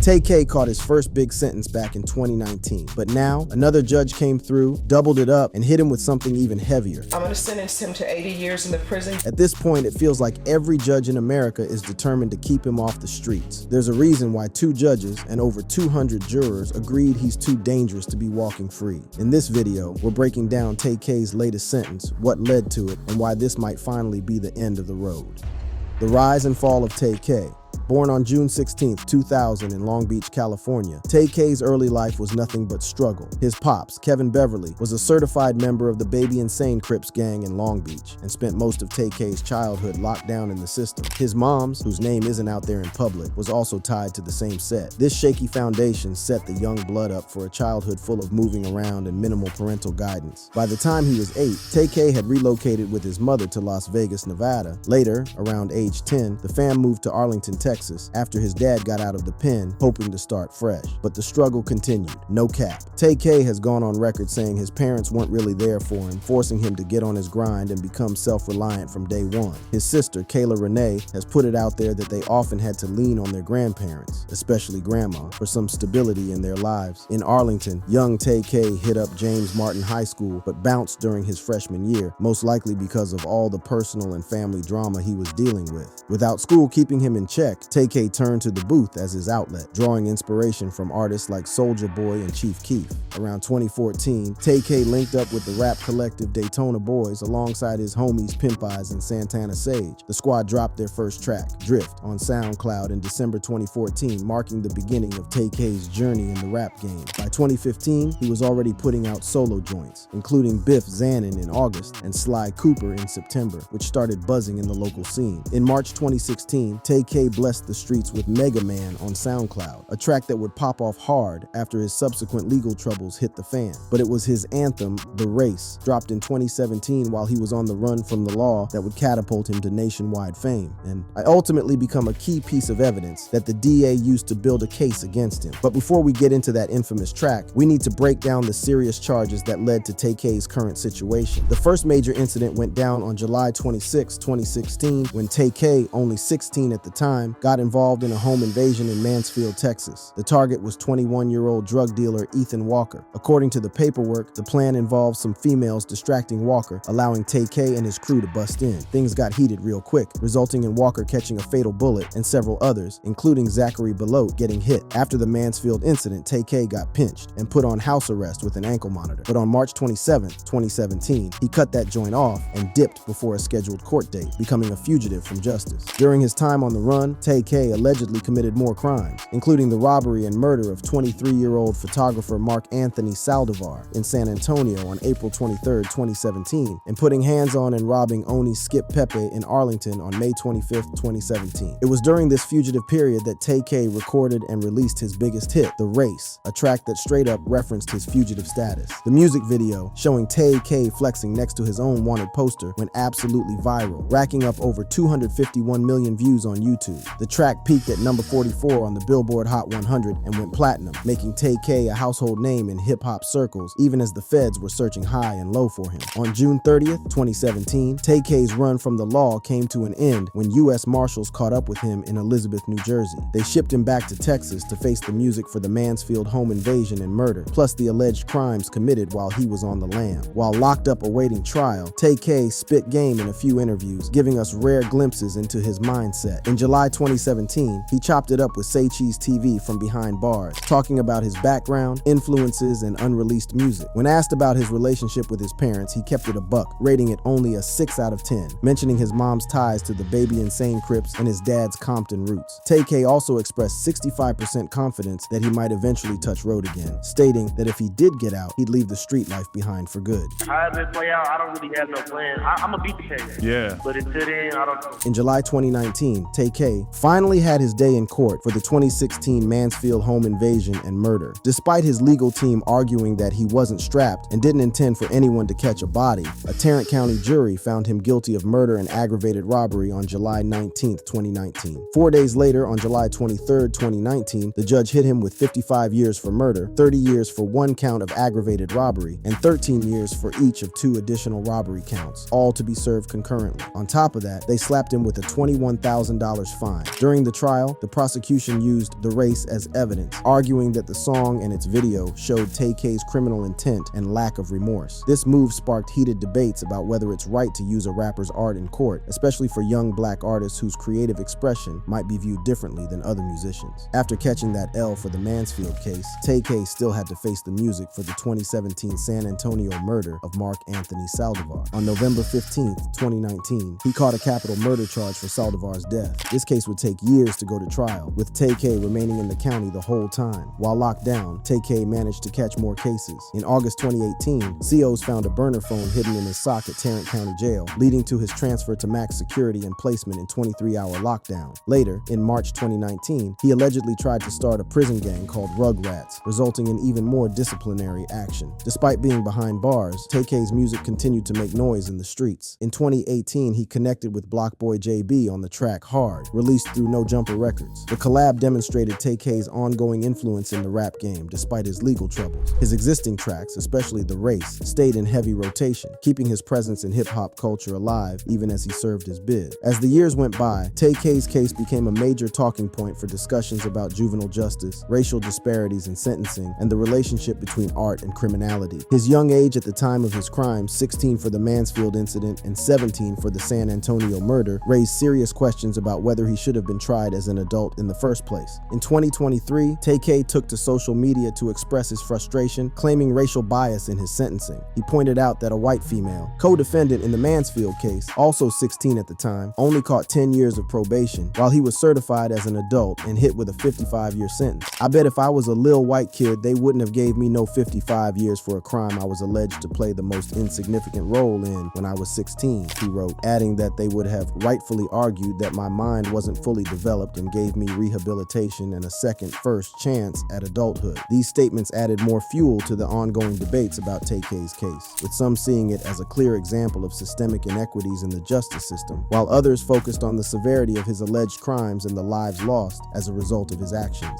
Tay-K caught his first big sentence back in 2019, but now another judge came through, doubled it up, and hit him with something even heavier. I'm gonna sentence him to 80 years in the prison. At this point, it feels like every judge in America is determined to keep him off the streets. There's a reason why 2 judges and over 200 jurors agreed he's too dangerous to be walking free. In this video, we're breaking down Tay-K's latest sentence, what led to it, and why this might finally be the end of the road. The rise and fall of Tay-K. Born on June 16, 2000 in Long Beach, California, Tay-K's early life was nothing but struggle. His pops, Kevin Beverly, was a certified member of the Baby Insane Crips gang in Long Beach and spent most of Tay-K's childhood locked down in the system. His mom's, whose name isn't out there in public, was also tied to the same set. This shaky foundation set the young blood up for a childhood full of moving around and minimal parental guidance. By the time he was 8, Tay-K had relocated with his mother to Las Vegas, Nevada. Later, around age 10, the fam moved to Arlington, Texas, after his dad got out of the pen, hoping to start fresh. But the struggle continued, no cap. Tay-K has gone on record saying his parents weren't really there for him, forcing him to get on his grind and become self-reliant from day one. His sister, Kayla Renee, has put it out there that they often had to lean on their grandparents, especially grandma, for some stability in their lives. In Arlington, young Tay-K hit up James Martin High School, but bounced during his freshman year, most likely because of all the personal and family drama he was dealing with. Without school keeping him in check, Tay-K turned to the booth as his outlet, drawing inspiration from artists like Soulja Boy and Chief Keef. Around 2014, Tay-K linked up with the rap collective Daytona Boys alongside his homies Pimp Eyes and Santana Sage. The squad dropped their first track, Drift, on SoundCloud in December 2014, marking the beginning of Tay-K's journey in the rap game. By 2015, he was already putting out solo joints, including Biff Zanin in August and Sly Cooper in September, which started buzzing in the local scene. In March 2016, Tay-K blessed the streets with Mega Man on SoundCloud, a track that would pop off hard after his subsequent legal troubles hit the fan. But it was his anthem, The Race, dropped in 2017 while he was on the run from the law, that would catapult him to nationwide fame, and ultimately become a key piece of evidence that the DA used to build a case against him. But before we get into that infamous track, we need to break down the serious charges that led to Tay-K's current situation. The first major incident went down on July 26, 2016, when Tay-K, only 16 at the time, got involved in a home invasion in Mansfield, Texas. The target was 21-year-old drug dealer Ethan Walker. According to the paperwork, the plan involved some females distracting Walker, allowing Tay-K and his crew to bust in. Things got heated real quick, resulting in Walker catching a fatal bullet and several others, including Zachary Belote, getting hit. After the Mansfield incident, Tay-K got pinched and put on house arrest with an ankle monitor. But on March 27, 2017, he cut that joint off and dipped before a scheduled court date, becoming a fugitive from justice. During his time on the run, Tay-K allegedly committed more crimes, including the robbery and murder of 23-year-old photographer Mark Anthony Saldivar in San Antonio on April 23, 2017, and putting hands on and robbing Oni Skip Pepe in Arlington on May 25, 2017. It was during this fugitive period that Tay-K recorded and released his biggest hit, The Race, a track that straight up referenced his fugitive status. The music video, showing Tay-K flexing next to his own wanted poster, went absolutely viral, racking up over 251 million views on YouTube. The track peaked at number 44 on the Billboard Hot 100 and went platinum, making Tay-K a household name in hip-hop circles, even as the feds were searching high and low for him. On June 30th, 2017, Tay-K's run from the law came to an end when U.S. Marshals caught up with him in Elizabeth, New Jersey. They shipped him back to Texas to face the music for the Mansfield home invasion and murder, plus the alleged crimes committed while he was on the lam. While locked up awaiting trial, Tay-K spit game in a few interviews, giving us rare glimpses into his mindset. In July 2017, he chopped it up with Say Cheese TV from behind bars, talking about his background, influences, and unreleased music. When asked about his relationship with his parents, he kept it a buck, rating it only a 6 out of 10, mentioning his mom's ties to the Baby Insane Crips and his dad's Compton roots. Tay-K also expressed 65% confidence that he might eventually touch road again, stating that if he did get out, he'd leave the street life behind for good. However it play out, I don't really have no plan. I'm gonna beat the case. Yeah. But until then, I don't know. In July 2019, Tay-K finally had his day in court for the 2016 Mansfield home invasion and murder. Despite his legal team arguing that he wasn't strapped and didn't intend for anyone to catch a body, a Tarrant County jury found him guilty of murder and aggravated robbery on July 19, 2019. 4 days later, on July 23, 2019, the judge hit him with 55 years for murder, 30 years for 1 count of aggravated robbery, and 13 years for each of 2 additional robbery counts, all to be served concurrently. On top of that, they slapped him with a $21,000 fine line. During the trial, the prosecution used The Race as evidence, arguing that the song and its video showed Tay-K's criminal intent and lack of remorse. This move sparked heated debates about whether it's right to use a rapper's art in court, especially for young black artists whose creative expression might be viewed differently than other musicians. After catching that L for the Mansfield case, Tay-K still had to face the music for the 2017 San Antonio murder of Mark Anthony Saldivar. On November 15, 2019, he caught a capital murder charge for Saldivar's death. This case would take years to go to trial, with Tay-K remaining in the county the whole time. While locked down, Tay-K managed to catch more cases. In August 2018, COs found a burner phone hidden in his sock at Tarrant County Jail, leading to his transfer to max security and placement in 23-hour lockdown. Later, in March 2019, he allegedly tried to start a prison gang called Rugrats, resulting in even more disciplinary action. Despite being behind bars, Tay-K's music continued to make noise in the streets. In 2018, he connected with Blockboy JB on the track Hard, released through No Jumper Records. The collab demonstrated Tay-K's ongoing influence in the rap game despite his legal troubles. His existing tracks, especially The Race, stayed in heavy rotation, keeping his presence in hip-hop culture alive even as he served his bid. As the years went by, Tay-K's case became a major talking point for discussions about juvenile justice, racial disparities in sentencing, and the relationship between art and criminality. His young age at the time of his crimes, 16 for the Mansfield incident and 17 for the San Antonio murder, raised serious questions about whether he should have been tried as an adult in the first place. In 2023, Tay-K took to social media to express his frustration, claiming racial bias in his sentencing. He pointed out that a white female, co-defendant in the Mansfield case, also 16 at the time, only caught 10 years of probation, while he was certified as an adult and hit with a 55-year sentence. "I bet if I was a lil white kid, they wouldn't have gave me no 55 years for a crime I was alleged to play the most insignificant role in when I was 16, he wrote, adding that they would have rightfully argued that my mind wasn't fully developed and gave me rehabilitation and a first chance at adulthood. These statements added more fuel to the ongoing debates about Tay-K's case, with some seeing it as a clear example of systemic inequities in the justice system, while others focused on the severity of his alleged crimes and the lives lost as a result of his actions.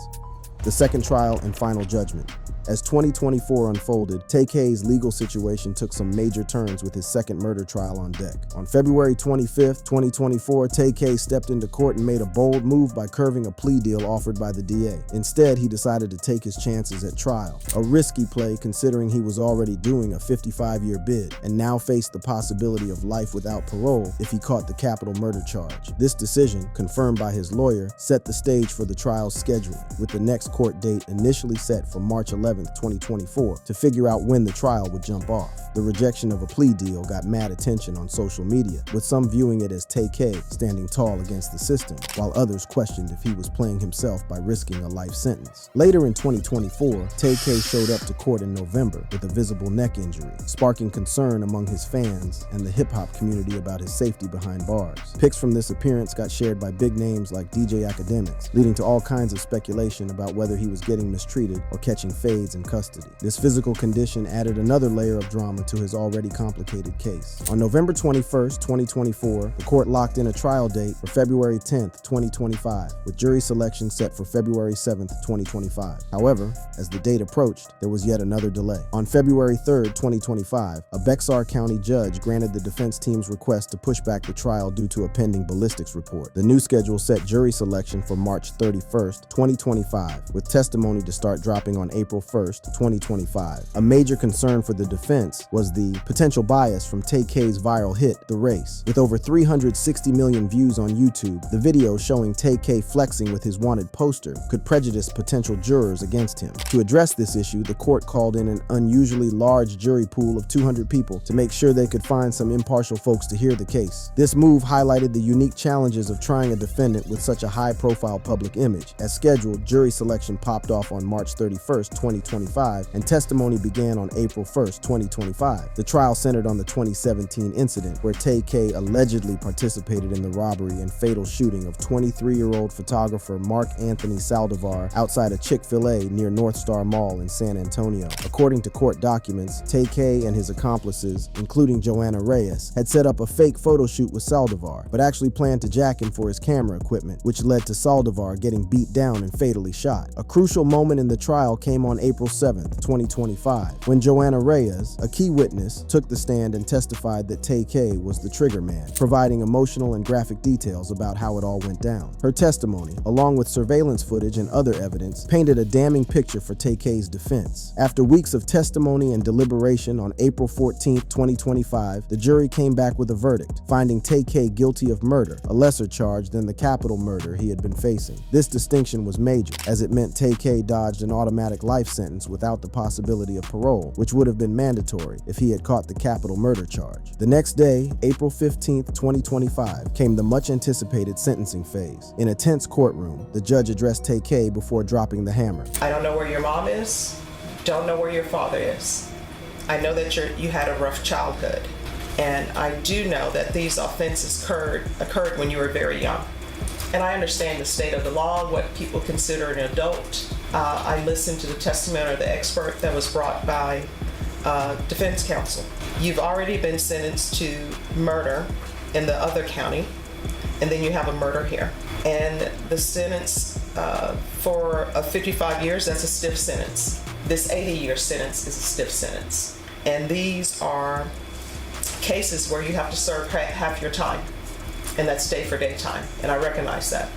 The second trial and final judgment. As 2024 unfolded, Tay-K's legal situation took some major turns with his second murder trial on deck. On February 25, 2024, Tay-K stepped into court and made a bold move by curving a plea deal offered by the DA. Instead, he decided to take his chances at trial, a risky play considering he was already doing a 55-year bid and now faced the possibility of life without parole if he caught the capital murder charge. This decision, confirmed by his lawyer, set the stage for the trial's scheduling, with the next court date initially set for March 11, 2024, to figure out when the trial would jump off. The rejection of a plea deal got mad attention on social media, with some viewing it as Tay-K standing tall against the system, while others questioned if he was playing himself by risking a life sentence. Later in 2024, Tay-K showed up to court in November with a visible neck injury, sparking concern among his fans and the hip-hop community about his safety behind bars. Pics from this appearance got shared by big names like DJ Academics, leading to all kinds of speculation about whether he was getting mistreated or catching fades in custody. This physical condition added another layer of drama to his already complicated case. On November 21st, 2024, the court locked in a trial date for February 10th, 2025, with jury selection set for February 7th, 2025. However, as the date approached, there was yet another delay. On February 3rd, 2025, a Bexar County judge granted the defense team's request to push back the trial due to a pending ballistics report. The new schedule set jury selection for March 31st, 2025, with testimony to start dropping on April 1st, 2025. A major concern for the defense was the potential bias from Tay-K's viral hit, The Race. With over 360 million views on YouTube, the video showing Tay-K flexing with his wanted poster could prejudice potential jurors against him. To address this issue, the court called in an unusually large jury pool of 200 people to make sure they could find some impartial folks to hear the case. This move highlighted the unique challenges of trying a defendant with such a high-profile public image. As scheduled, jury selection popped off on March 31st, 2025, and testimony began on April 1st, 2025. The trial centered on the 2017 incident where Tay-K allegedly participated in the robbery and fatal shooting of 23-year-old photographer Mark Anthony Saldivar outside a Chick-fil-A near North Star Mall in San Antonio. According to court documents, Tay-K and his accomplices, including Joanna Reyes, had set up a fake photo shoot with Saldivar, but actually planned to jack him for his camera equipment, which led to Saldivar getting beat down and fatally shot. A crucial moment in the trial came on April April 7, 2025, when Joanna Reyes, a key witness, took the stand and testified that Tay K was the trigger man, providing emotional and graphic details about how it all went down. Her testimony, along with surveillance footage and other evidence, painted a damning picture for Tay K's defense. After weeks of testimony and deliberation on April 14, 2025, the jury came back with a verdict, finding Tay K guilty of murder, a lesser charge than the capital murder he had been facing. This distinction was major, as it meant Tay K dodged an automatic life sentence without the possibility of parole, which would have been mandatory if he had caught the capital murder charge. The next day, April 15, 2025, came the much-anticipated sentencing phase. In a tense courtroom, the judge addressed Tay K before dropping the hammer. I don't know where your mom is, don't know where your father is. I know that you had a rough childhood, and I do know that these offenses occurred when you were very young. And I understand the state of the law, what people consider an adult. I listened to the testimony of the expert that was brought by defense counsel. You've already been sentenced to murder in the other county, and then you have a murder here. And the sentence for 55 years, that's a stiff sentence. This 80-year sentence is a stiff sentence. And these are cases where you have to serve half your time, and that's day for day time, and I recognize that.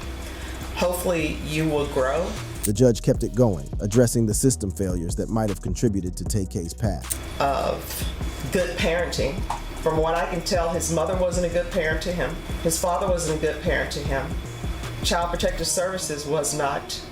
Hopefully you will grow. The judge kept it going, addressing the system failures that might have contributed to Tay K's path. Of good parenting. From what I can tell, his mother wasn't a good parent to him. His father wasn't a good parent to him. Child Protective Services was not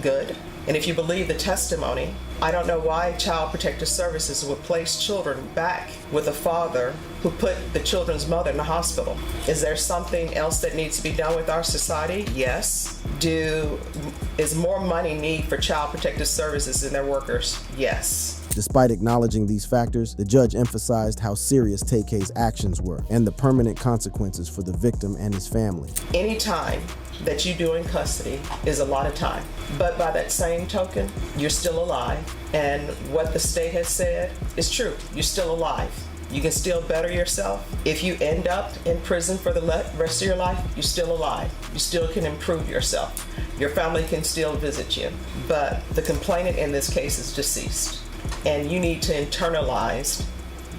good. And if you believe the testimony, I don't know why Child Protective Services would place children back with a father who put the children's mother in the hospital. Is there something else that needs to be done with our society? Yes. Is more money needed for Child Protective Services and their workers? Yes. Despite acknowledging these factors, the judge emphasized how serious Tay K's actions were and the permanent consequences for the victim and his family. Any time that you do in custody is a lot of time. But by that same token, you're still alive. And what the state has said is true. You're still alive. You can still better yourself. If you end up in prison for the rest of your life, you're still alive. You still can improve yourself. Your family can still visit you. But the complainant in this case is deceased. And you need to internalize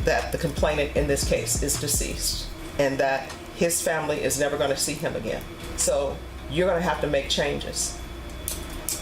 that the complainant in this case is deceased and that his family is never going to see him again. So you're going to have to make changes.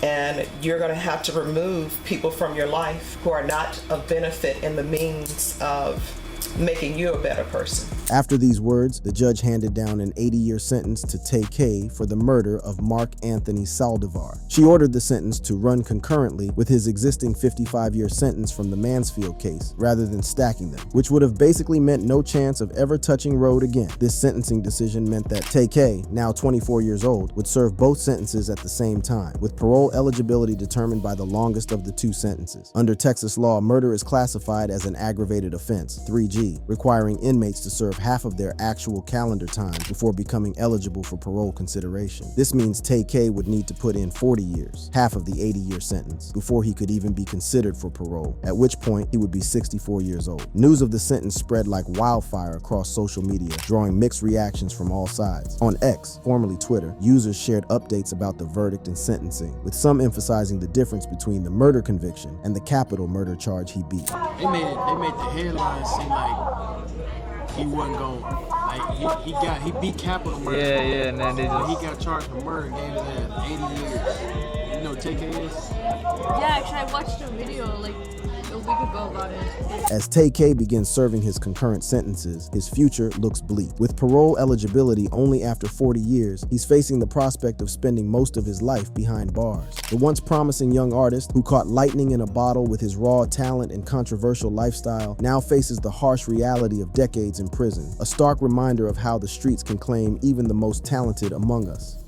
And you're going to have to remove people from your life who are not of benefit in the means of making you a better person. After these words, the judge handed down an 80-year sentence to Tay K for the murder of Mark Anthony Saldivar. She ordered the sentence to run concurrently with his existing 55-year sentence from the Mansfield case, rather than stacking them, which would have basically meant no chance of ever touching road again. This sentencing decision meant that Tay K, now 24 years old, would serve both sentences at the same time, with parole eligibility determined by the longest of the two sentences. Under Texas law, murder is classified as an aggravated offense, 3G, requiring inmates to serve half of their actual calendar time before becoming eligible for parole consideration. This means Tay K would need to put in 40 years, half of the 80-year sentence, before he could even be considered for parole, at which point he would be 64 years old. News of the sentence spread like wildfire across social media, drawing mixed reactions from all sides. On X, formerly Twitter, users shared updates about the verdict and sentencing, with some emphasizing the difference between the murder conviction and the capital murder charge he beat. They made the headlines seem like he wasn't going, like he beat capital murder. Yeah, and then they just... He got charged for murder, gave his ass 80 years. You know what Tay K is? Yeah, actually I watched a video like a week ago about it. As Tay K begins serving his concurrent sentences, his future looks bleak. With parole eligibility only after 40 years, he's facing the prospect of spending most of his life behind bars. The once promising young artist, who caught lightning in a bottle with his raw talent and controversial lifestyle, now faces the harsh reality of decades in prison, a stark reminder of how the streets can claim even the most talented among us.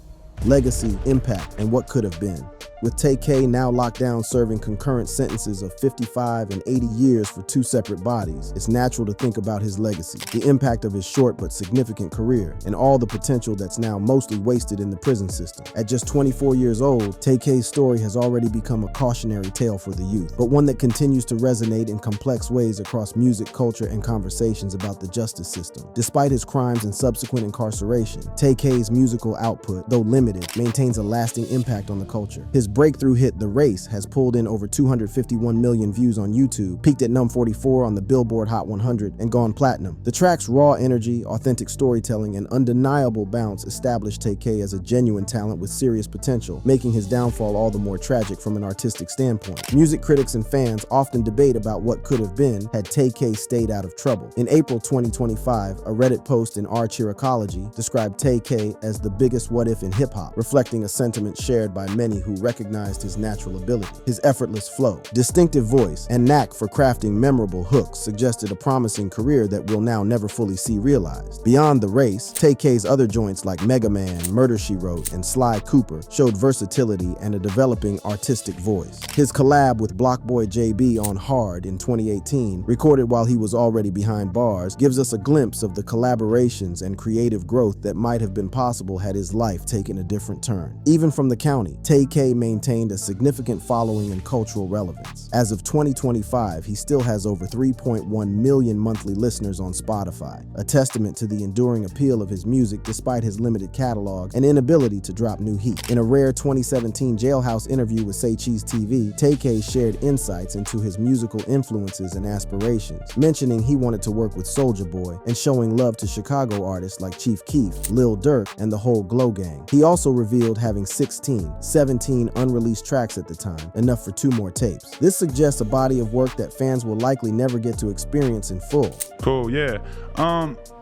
Legacy, impact, and what could have been. With Tay K now locked down serving concurrent sentences of 55 and 80 years for two separate bodies, it's natural to think about his legacy, the impact of his short but significant career, and all the potential that's now mostly wasted in the prison system. At just 24 years old, Tay K's story has already become a cautionary tale for the youth, but one that continues to resonate in complex ways across music, culture, and conversations about the justice system. Despite his crimes and subsequent incarceration, Tay K's musical output, though limited, maintains a lasting impact on the culture. His breakthrough hit The Race has pulled in over 251 million views on YouTube, peaked at number 44 on the Billboard Hot 100, and gone platinum. The track's raw energy, authentic storytelling, and undeniable bounce established Tay-K as a genuine talent with serious potential, making his downfall all the more tragic from an artistic standpoint. Music critics and fans often debate about what could have been had Tay-K stayed out of trouble. In April 2025, a Reddit post in R Cheericology described Tay-K as the biggest what if in hip-hop, reflecting a sentiment shared by many who recognized his natural ability. His effortless flow, distinctive voice, and knack for crafting memorable hooks suggested a promising career that we'll now never fully see realized. Beyond The Race, Tay-K's other joints like Mega Man, Murder, She Wrote, and Sly Cooper showed versatility and a developing artistic voice. His collab with Blockboy JB on Hard in 2018, recorded while he was already behind bars, gives us a glimpse of the collaborations and creative growth that might have been possible had his life taken a different turn. Even from the county, Tay-K maintained a significant following and cultural relevance. As of 2025, he still has over 3.1 million monthly listeners on Spotify, a testament to the enduring appeal of his music despite his limited catalog and inability to drop new heat. In a rare 2017 Jailhouse interview with Say Cheese TV, Tay-K shared insights into his musical influences and aspirations, mentioning he wanted to work with Soulja Boy and showing love to Chicago artists like Chief Keef, Lil Durk, and the whole Glow Gang. He also revealed having 17 unreleased tracks at the time, enough for 2 more tapes. This suggests a body of work that fans will likely never get to experience in full. Cool, yeah.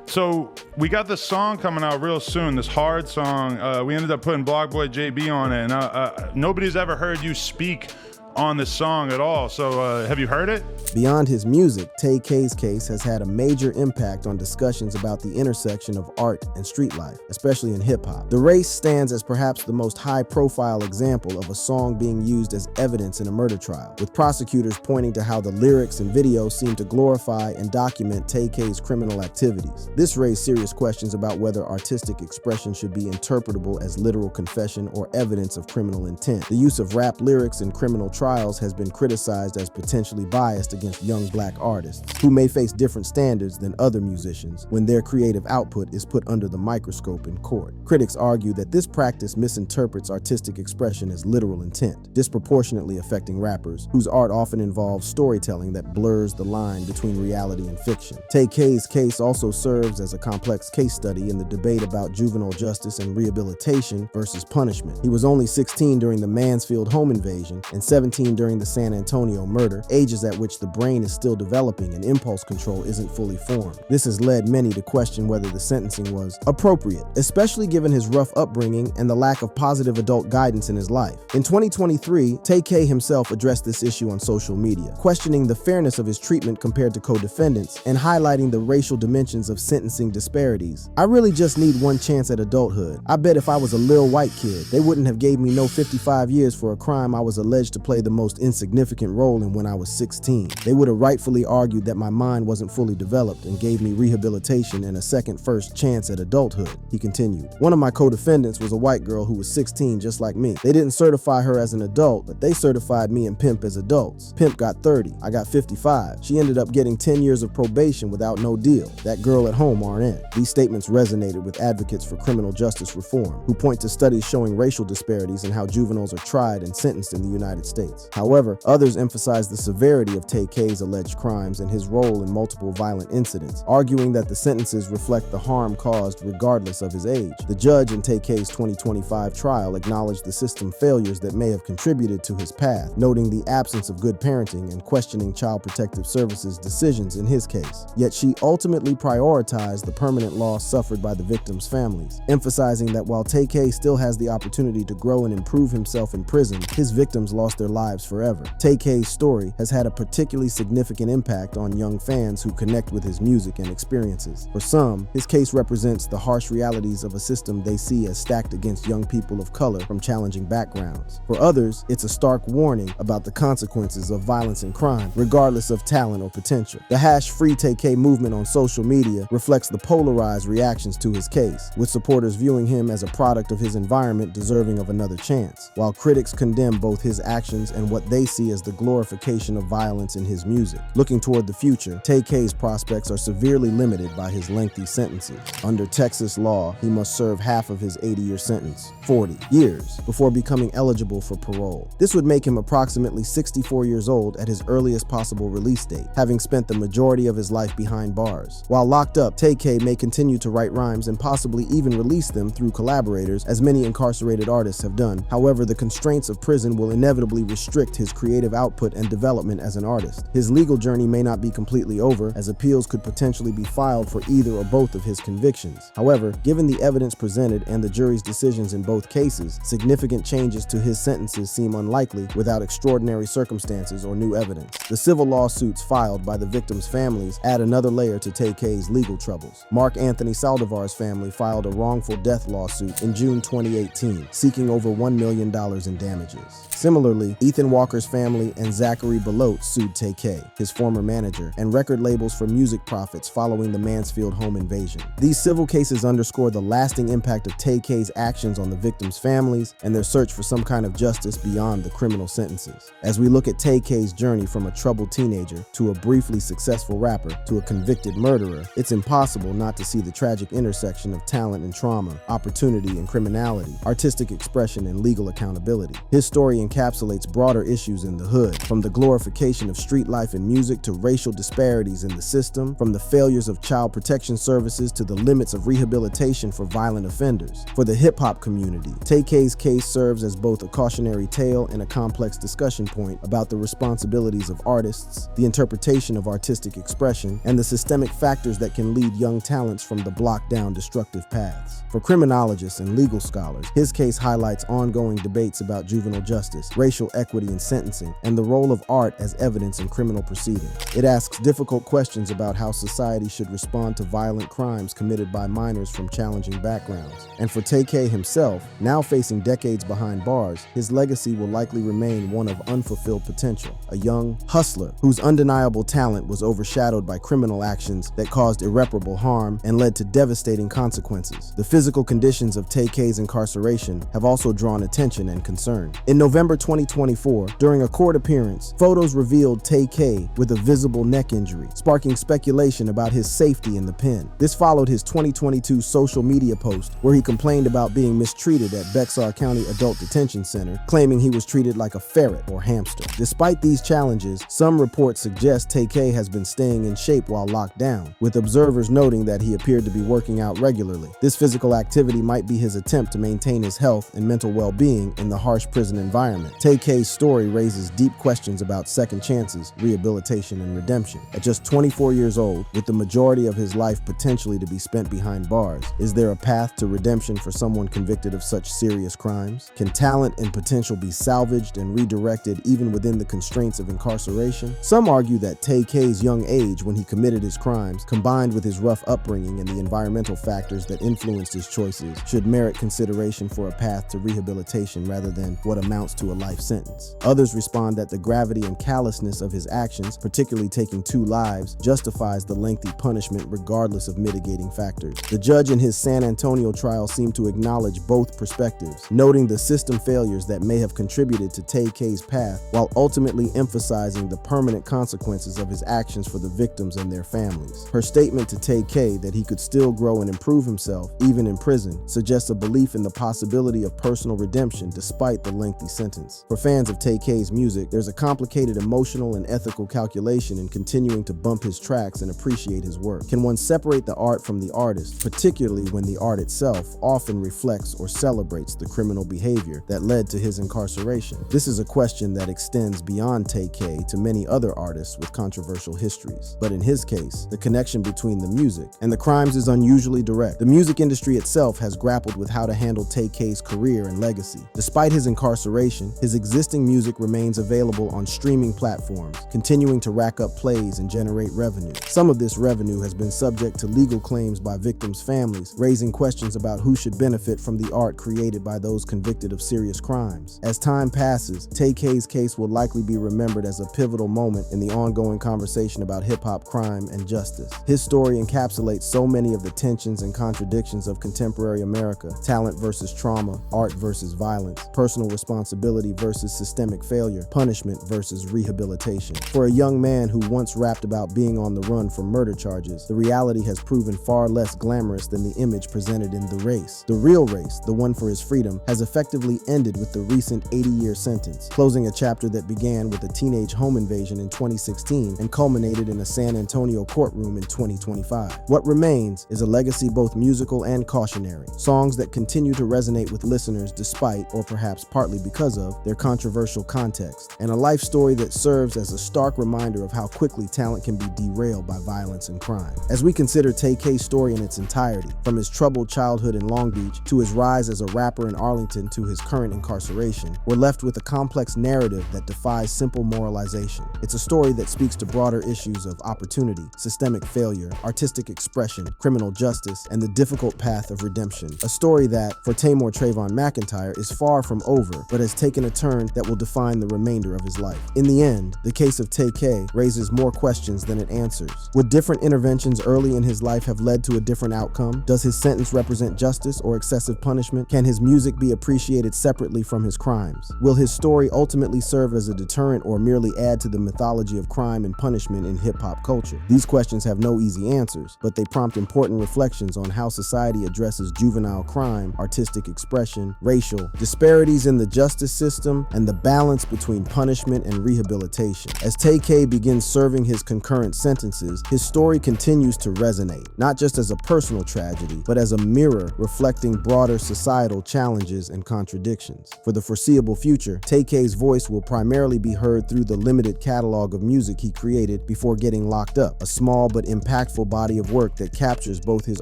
So we got this song coming out real soon, this Hard song. We ended up putting Blockboy JB on it, and nobody's ever heard you speak on this song at all. So have you heard it? Beyond his music, Tay-K's case has had a major impact on discussions about the intersection of art and street life, especially in hip-hop. The Race stands as perhaps the most high-profile example of a song being used as evidence in a murder trial, with prosecutors pointing to how the lyrics and video seem to glorify and document Tay-K's criminal activities. This raised serious questions about whether artistic expression should be interpretable as literal confession or evidence of criminal intent. The use of rap lyrics in criminal trials has been criticized as potentially biased against young black artists, who may face different standards than other musicians when their creative output is put under the microscope in court. Critics argue that this practice misinterprets artistic expression as literal intent, disproportionately affecting rappers, whose art often involves storytelling that blurs the line between reality and fiction. Tay-K's case also serves as a complex case study in the debate about juvenile justice and rehabilitation versus punishment. He was only 16 during the Mansfield home invasion and 17 during the San Antonio murder, ages at which the brain is still developing and impulse control isn't fully formed. This has led many to question whether the sentencing was appropriate, especially given his rough upbringing and the lack of positive adult guidance in his life. In 2023, Tay-K himself addressed this issue on social media, questioning the fairness of his treatment compared to co-defendants and highlighting the racial dimensions of sentencing disparities. "I really just need one chance at adulthood. I bet if I was a lil white kid, they wouldn't have gave me no 55 years for a crime I was alleged to play the most insignificant role in when I was 16. They would have rightfully argued that my mind wasn't fully developed and gave me rehabilitation and a second first chance at adulthood," he continued. "One of my co-defendants was a white girl who was 16 just like me. They didn't certify her as an adult, but they certified me and Pimp as adults. Pimp got 30, I got 55. She ended up getting 10 years of probation without no deal. That girl at home RN." These statements resonated with advocates for criminal justice reform, who point to studies showing racial disparities in how juveniles are tried and sentenced in the United States. However, others emphasize the severity of Tay-K's alleged crimes and his role in multiple violent incidents, arguing that the sentences reflect the harm caused regardless of his age. The judge in Tay-K's 2025 trial acknowledged the system failures that may have contributed to his path, noting the absence of good parenting and questioning Child Protective Services' decisions in his case. Yet she ultimately prioritized the permanent loss suffered by the victims' families, emphasizing that while Tay-K still has the opportunity to grow and improve himself in prison, his victims lost their lives forever. Tay-K's story has had a particularly significant impact on young fans who connect with his music and experiences. For some, his case represents the harsh realities of a system they see as stacked against young people of color from challenging backgrounds. For others, it's a stark warning about the consequences of violence and crime, regardless of talent or potential. The #FreeTay-K movement on social media reflects the polarized reactions to his case, with supporters viewing him as a product of his environment deserving of another chance, while critics condemn both his actions fans and what they see as the glorification of violence in his music. Looking toward the future, Tay-K's prospects are severely limited by his lengthy sentences. Under Texas law, he must serve half of his 80-year sentence, 40 years, before becoming eligible for parole. This would make him approximately 64 years old at his earliest possible release date, having spent the majority of his life behind bars. While locked up, Tay-K may continue to write rhymes and possibly even release them through collaborators, as many incarcerated artists have done. However, the constraints of prison will inevitably restrict his creative output and development as an artist. His legal journey may not be completely over, as appeals could potentially be filed for either or both of his convictions. However, given the evidence presented and the jury's decisions in both cases, significant changes to his sentences seem unlikely without extraordinary circumstances or new evidence. The civil lawsuits filed by the victims' families add another layer to Tay-K's legal troubles. Mark Anthony Saldivar's family filed a wrongful death lawsuit in June 2018, seeking over $1 million in damages. Similarly, Ethan Walker's family and Zachary Belote sued Tay-K, his former manager, and record labels for music profits following the Mansfield home invasion. These civil cases underscore the lasting impact of Tay-K's actions on the victims' families and their search for some kind of justice beyond the criminal sentences. As we look at Tay-K's journey from a troubled teenager to a briefly successful rapper to a convicted murderer, it's impossible not to see the tragic intersection of talent and trauma, opportunity and criminality, artistic expression and legal accountability. His story encapsulates broader issues in the hood, from the glorification of street life and music to racial disparities in the system, from the failures of child protection services to the limits of rehabilitation for violent offenders. For the hip-hop community, Tay-K's case serves as both a cautionary tale and a complex discussion point about the responsibilities of artists, the interpretation of artistic expression, and the systemic factors that can lead young talents from the blocked down destructive paths. For criminologists and legal scholars, his case highlights ongoing debates about juvenile justice, racial equity in sentencing, and the role of art as evidence in criminal proceedings. It asks difficult questions about how society should respond to violent crimes committed by minors from challenging backgrounds. And for Tay-K himself, now facing decades behind bars, his legacy will likely remain one of unfulfilled potential, a young hustler whose undeniable talent was overshadowed by criminal actions that caused irreparable harm and led to devastating consequences. The physical conditions of Tay-K's incarceration have also drawn attention and concern. In November 2024, during a court appearance, photos revealed Tay-K with a visible neck injury, sparking speculation about his safety in the pen. This followed his 2022 social media post where he complained about being mistreated at Bexar County Adult Detention Center, claiming he was treated like a ferret or hamster. Despite these challenges, some reports suggest Tay-K has been staying in shape while locked down, with observers noting that he appeared to be working out regularly. This physical activity might be his attempt to maintain his health and mental well-being in the harsh prison environment. Tay-K's story raises deep questions about second chances, rehabilitation, and redemption. At just 24 years old, with the majority of his life potentially to be spent behind bars, is there a path to redemption for someone convicted of such serious crimes? Can talent and potential be salvaged and redirected even within the constraints of incarceration? Some argue that Tay-K's young age when he committed his crimes, combined with his rough upbringing and the environmental factors that influenced his choices, should merit consideration for a path to rehabilitation rather than what amounts to a life sentence. Others respond that the gravity and callousness of his actions, particularly taking 2 lives, justifies the lengthy punishment regardless of mitigating factors. The judge in his San Antonio trial seemed to acknowledge both perspectives, noting the system failures that may have contributed to Tay-K's path while ultimately emphasizing the permanent consequences of his actions for the victims and their families. Her statement to Tay-K that he could still grow and improve himself, even in prison, suggests a belief in the possibility of personal redemption despite the lengthy sentence. For fans of Tay-K's music, there's a complicated emotional and ethical calculation in continuing to bump his tracks and appreciate his work. Can one separate the art from the artist, particularly when the art itself often reflects or celebrates the criminal behavior that led to his incarceration? This is a question that extends beyond Tay-K to many other artists with controversial histories. But in his case, the connection between the music and the crimes is unusually direct. The music industry itself has grappled with how to handle Tay-K's career and legacy. Despite his incarceration, his existing music remains available on streaming platforms, continuing to rack up plays and generate revenue. Some of this revenue has been subject to legal claims by victims' families, raising questions about who should benefit from the art created by those convicted of serious crimes. As time passes, Tay-K's case will likely be remembered as a pivotal moment in the ongoing conversation about hip-hop crime and justice. His story encapsulates so many of the tensions and contradictions of contemporary America: talent versus trauma, art versus violence, personal responsibility versus systemic failure, punishment versus rehabilitation. For a young man who once rapped about being on the run from murder charges, the reality has proven far less glamorous than the image presented in The Race. The real race, the one for his freedom, has effectively ended with the recent 80-year sentence, closing a chapter that began with a teenage home invasion in 2016 and culminated in a San Antonio courtroom in 2025. What remains is a legacy both musical and cautionary, songs that continue to resonate with listeners despite, or perhaps partly because of, their controversial context, and a life story that serves as a stark reminder of how quickly talent can be derailed by violence and crime. As we consider Tay-K's story in its entirety, from his troubled childhood in Long Beach to his rise as a rapper in Arlington to his current incarceration, we're left with a complex narrative that defies simple moralization. It's a story that speaks to broader issues of opportunity, systemic failure, artistic expression, criminal justice, and the difficult path of redemption. A story that, for Tamor Trayvon McIntyre, is far from over, but has taken a turn that will define the remainder of his life. In the end, the case of Tay-K raises more questions than it answers. Would different interventions early in his life have led to a different outcome? Does his sentence represent justice or excessive punishment? Can his music be appreciated separately from his crimes? Will his story ultimately serve as a deterrent or merely add to the mythology of crime and punishment in hip-hop culture? These questions have no easy answers, but they prompt important reflections on how society addresses juvenile crime, artistic expression, racial disparities in the justice system, and the balance between punishment and rehabilitation. As Tay-K begins serving his concurrent sentences, his story continues to resonate, not just as a personal tragedy, but as a mirror reflecting broader societal challenges and contradictions. For the foreseeable future, Tay-K's voice will primarily be heard through the limited catalog of music he created before getting locked up, a small but impactful body of work that captures both his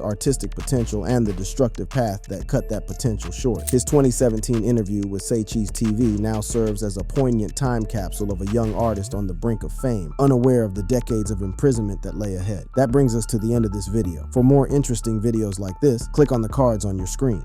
artistic potential and the destructive path that cut that potential short. His 2017 interview with Say Cheese TV now serves as a poignant time capsule of a young artist on the brink of fame, unaware of the decades of imprisonment that lay ahead. That brings us to the end of this video. For more interesting videos like this, click on the cards on your screen.